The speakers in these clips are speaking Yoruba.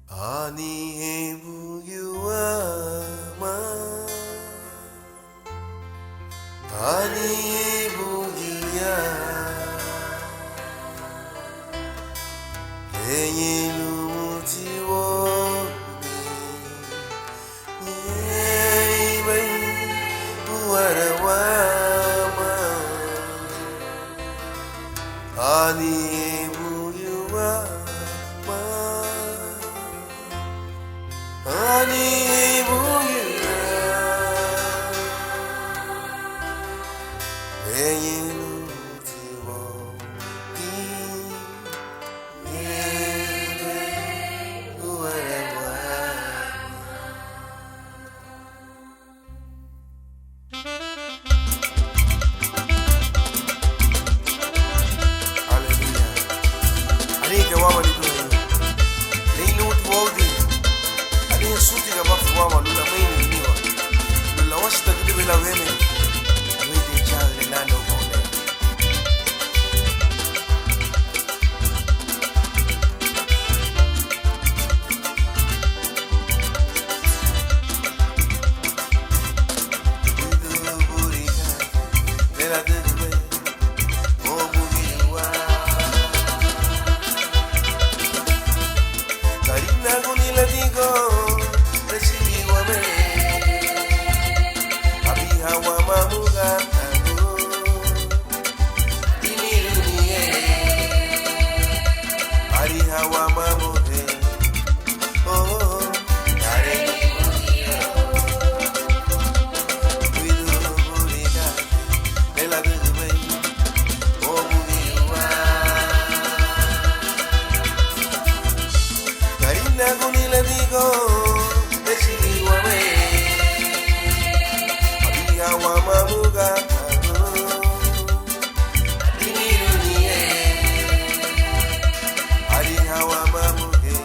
Ani ebu yuama Ani ebu ya Enye lumuti woni Yebe uwarawama Ani ebu yuama Ani buya, enye lutiwo ni yebe uwarewa. Hallelujah. Ani ke wama ni do. Ni lutiwo di. Suti ga bafu wama lula maini niwa lula washita kidibe la weme mwede chale nando kone Widu burika Nela degbe Obu giwa Karina gunila digo Hawa mamuga tango Inirunie Ari hawa mamuge Oh Kare nimunio Widu burika Nela dugbe Oh mugiwa Karina gunila digo Deshiliwa me Hawa mamuga tango Inirunie Ari hawa mamuge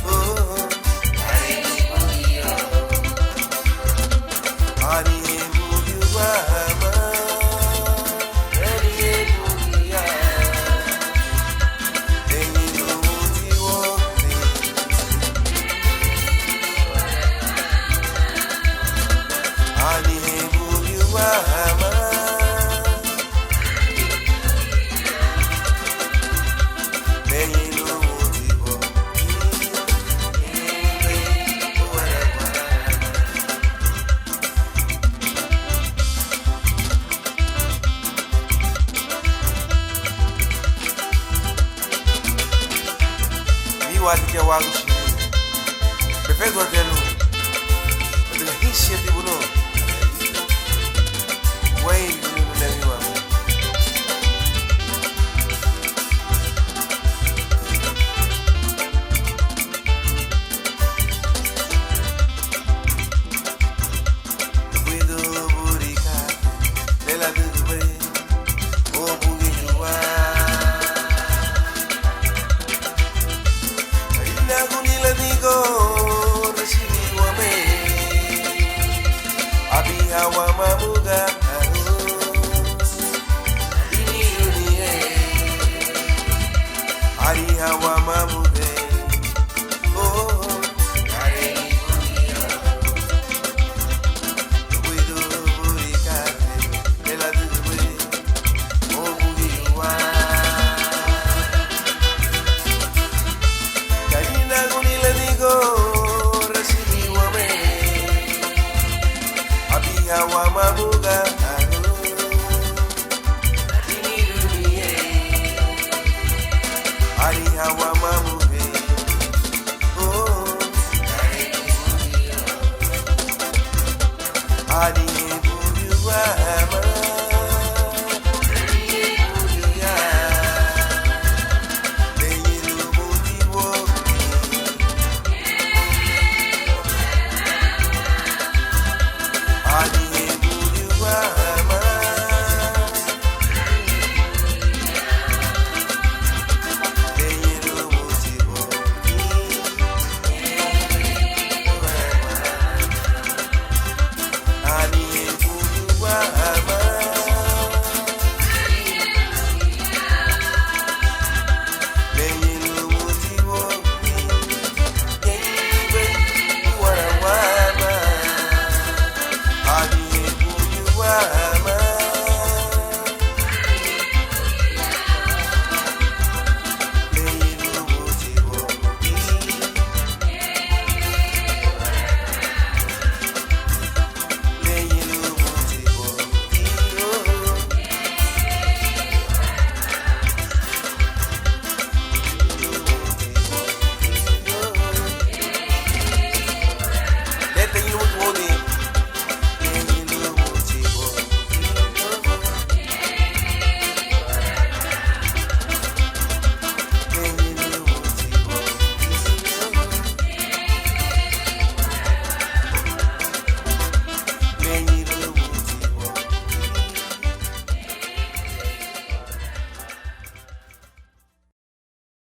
Oh Kare nimunio Ari ebuyu wama Ari ebuya Enyi lumuti wote Ani ebuyu wama Enyi lumuti wote Wadikia wangu shini Befego tenu Badala hisi ya tibuno Wei